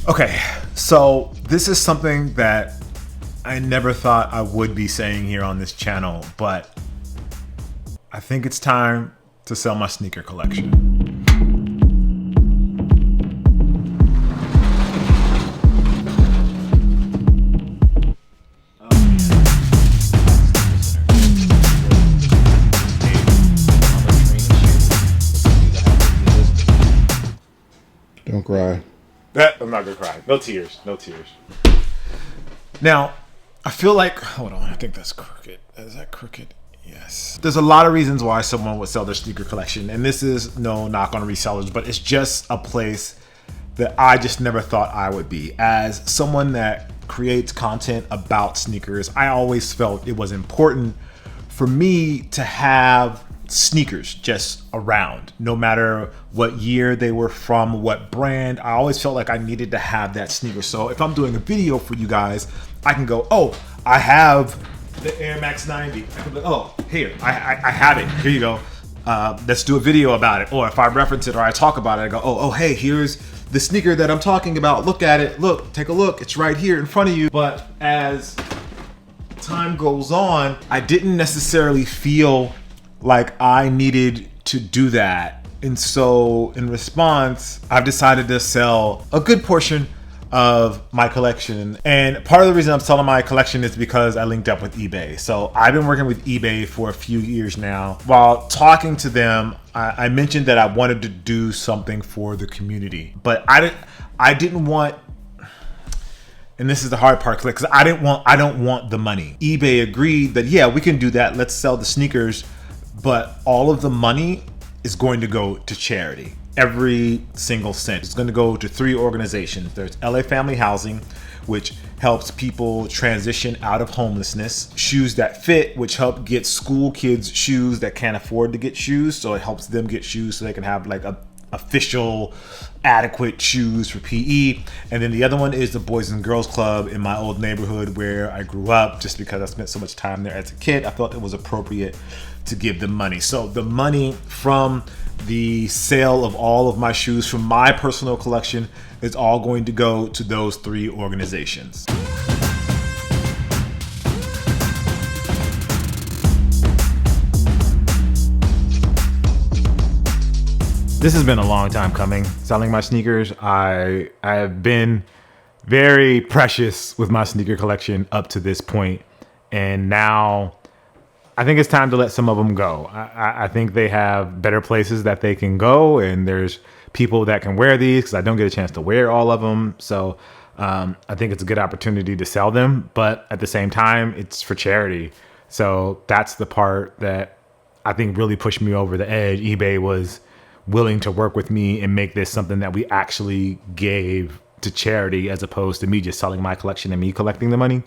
Okay, so this is something that I never thought I would be saying here on this channel, but I think it's time to sell my sneaker collection. Don't cry. I'm not gonna cry. No tears. No tears. Now, I feel like, hold on, I think that's crooked. Is that crooked? Yes. There's a lot of reasons why someone would sell their sneaker collection, and this is no knock on resellers, but it's just a place that I just never thought I would be. As someone that creates content about sneakers, I always felt it was important for me to have sneakers just around, no matter what year they were from, what brand. I always felt like I needed to have that sneaker. So if I'm doing a video for you guys, I can go, oh, I have the Air Max 90. I can be like, oh, here, I have it. Here you go. Let's do a video about it. Or if I reference it or I talk about it, I go, oh, hey, here's the sneaker that I'm talking about. Look at it. Look, take a look. It's right here in front of you. But as time goes on, I didn't necessarily feel like I needed to do that. And so in response, I've decided to sell a good portion of my collection. And part of the reason I'm selling my collection is because I linked up with eBay. So I've been working with eBay for a few years now. While talking to them, I mentioned that I wanted to do something for the community, but I didn't want, and this is the hard part, because I don't want the money. eBay agreed that, yeah, we can do that. Let's sell the sneakers, but all of the money is going to go to charity. Every single cent is going to go to 3 organizations. There's LA Family Housing, which helps people transition out of homelessness. Shoes That Fit, which help get school kids shoes that can't afford to get shoes. So it helps them get shoes so they can have like a official adequate shoes for PE. And then the other one is the Boys and Girls Club in my old neighborhood where I grew up. Just because I spent so much time there as a kid, I felt it was appropriate to give them money. So the money from the sale of all of my shoes from my personal collection is all going to go to those 3 organizations. This has been a long time coming, selling my sneakers. I have been very precious with my sneaker collection up to this point, and now I think it's time to let some of them go. I think they have better places that they can go, and there's people that can wear these because I don't get a chance to wear all of them. So I think it's a good opportunity to sell them, but at the same time, it's for charity. So that's the part that I think really pushed me over the edge. eBay was willing to work with me and make this something that we actually gave to charity, as opposed to me just selling my collection and me collecting the money.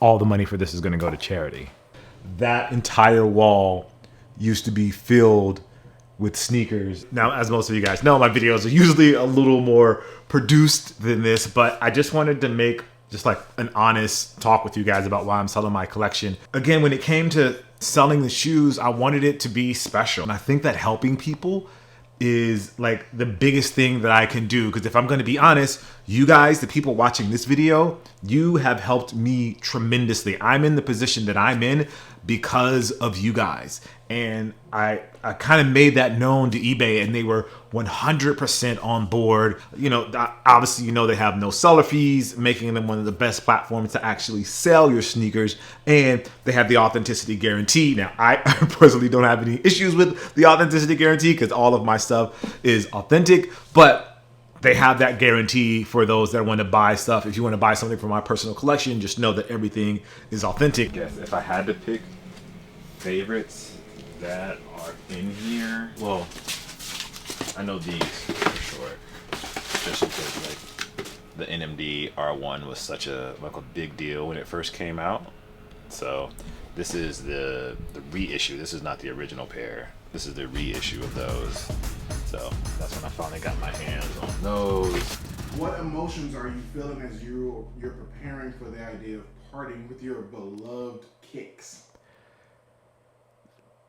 All the money for this is going to go to charity. That entire wall used to be filled with sneakers. Now, as most of you guys know, my videos are usually a little more produced than this, but I just wanted to make just like an honest talk with you guys about why I'm selling my collection. Again, when it came to selling the shoes, I wanted it to be special. And I think that helping people is like the biggest thing that I can do. Because if I'm going to be honest, you guys, the people watching this video, you have helped me tremendously. I'm in the position that I'm in because of you guys. And I kind of made that known to eBay, and they were 100% on board. You know, obviously, you know, they have no seller fees, making them one of the best platforms to actually sell your sneakers. And they have the authenticity guarantee. Now, I personally don't have any issues with the authenticity guarantee because all of my stuff is authentic, but they have that guarantee for those that want to buy stuff. If you want to buy something from my personal collection, just know that everything is authentic. Yes, if I had to pick favorites that are in here, well, I know these for sure, just because like the NMD R1 was such a big deal when it first came out. So this is the reissue. This is not the original pair. This is the reissue of those. So that's when I finally got my hands on those. What emotions are you feeling as you're preparing for the idea of parting with your beloved kicks?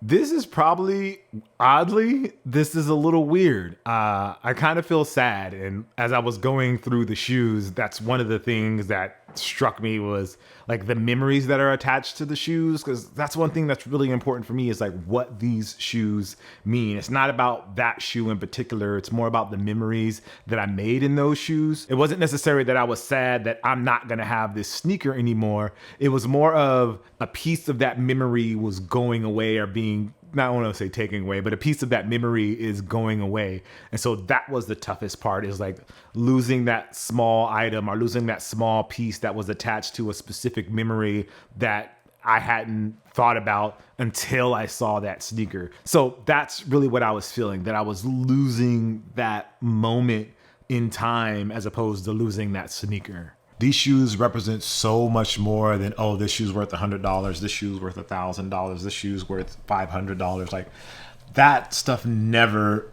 This is probably, oddly, this is a little weird. I kind of feel sad. And as I was going through the shoes, that's one of the things that struck me was like the memories that are attached to the shoes. Cause that's one thing that's really important for me is like what these shoes mean. It's not about that shoe in particular. It's more about the memories that I made in those shoes. It wasn't necessarily that I was sad that I'm not going to have this sneaker anymore. It was more of a piece of that memory was going away or being, not want to say taking away, but a piece of that memory is going away. And so that was the toughest part, is like losing that small item or losing that small piece that was attached to a specific memory that I hadn't thought about until I saw that sneaker. So that's really what I was feeling, that I was losing that moment in time as opposed to losing that sneaker. These shoes represent so much more than, oh, this shoe's worth $100, this shoe's worth $1,000, this shoe's worth $500. Like that stuff never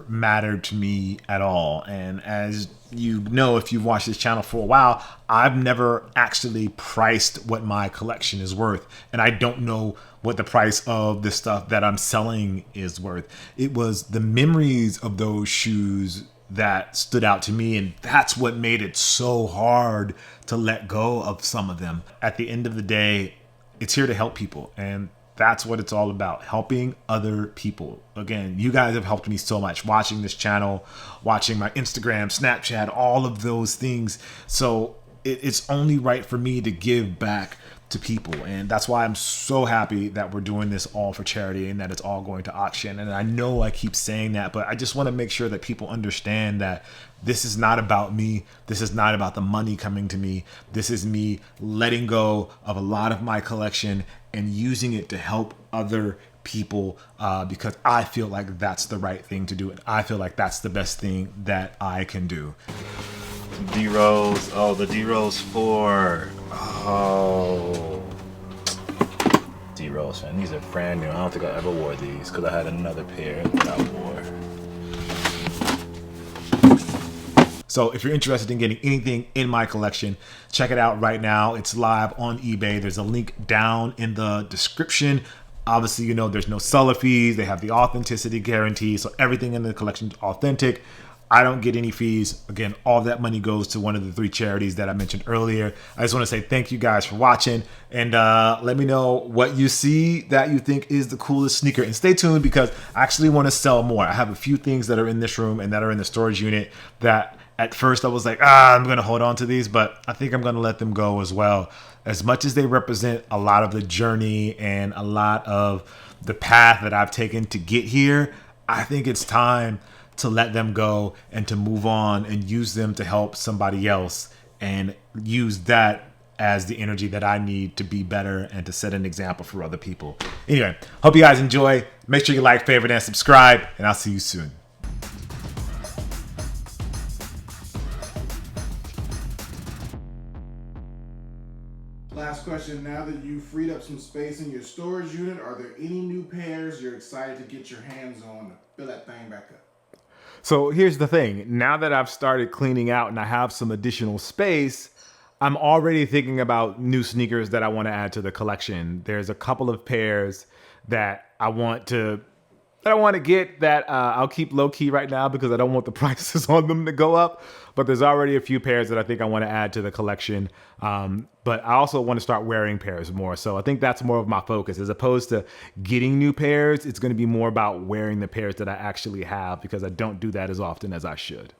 mattered to me at all. And as you know, if you've watched this channel for a while, I've never actually priced what my collection is worth. And I don't know what the price of the stuff that I'm selling is worth. It was the memories of those shoes that stood out to me, and that's what made it so hard to let go of some of them. At the end of the day, it's here to help people, and that's what it's all about, helping other people. Again, you guys have helped me so much watching this channel, watching my Instagram, Snapchat, all of those things. So it's only right for me to give back to people, and that's why I'm so happy that we're doing this all for charity and that it's all going to auction. And I know I keep saying that, but I just want to make sure that people understand that this is not about me. This is not about the money coming to me. This is me letting go of a lot of my collection and using it to help other people, because I feel like that's the right thing to do, and I feel like that's the best thing that I can do. D-Rose. Oh, the D-Rose 4. Oh. D-Rose, man. These are brand new. I don't think I ever wore these because I had another pair that I wore. So if you're interested in getting anything in my collection, check it out right now. It's live on eBay. There's a link down in the description. Obviously, you know, there's no seller fees. They have the authenticity guarantee. So everything in the collection is authentic. I don't get any fees. Again, all that money goes to one of the 3 charities that I mentioned earlier. I just want to say thank you guys for watching, and let me know what you see that you think is the coolest sneaker. And stay tuned because I actually want to sell more. I have a few things that are in this room and that are in the storage unit that at first I was like, I'm going to hold on to these, but I think I'm going to let them go as well. As much as they represent a lot of the journey and a lot of the path that I've taken to get here, I think it's time to let them go and to move on and use them to help somebody else and use that as the energy that I need to be better and to set an example for other people. Anyway, hope you guys enjoy. Make sure you like, favorite, and subscribe, and I'll see you soon. Last question. Now that you've freed up some space in your storage unit, are there any new pairs you're excited to get your hands on to fill that thing back up? So here's the thing. Now that I've started cleaning out and I have some additional space, I'm already thinking about new sneakers that I want to add to the collection. There's a couple of pairs that I want to get that I'll keep low key right now because I don't want the prices on them to go up. But there's already a few pairs that I think I want to add to the collection. But I also want to start wearing pairs more. So I think that's more of my focus. As opposed to getting new pairs, it's going to be more about wearing the pairs that I actually have because I don't do that as often as I should.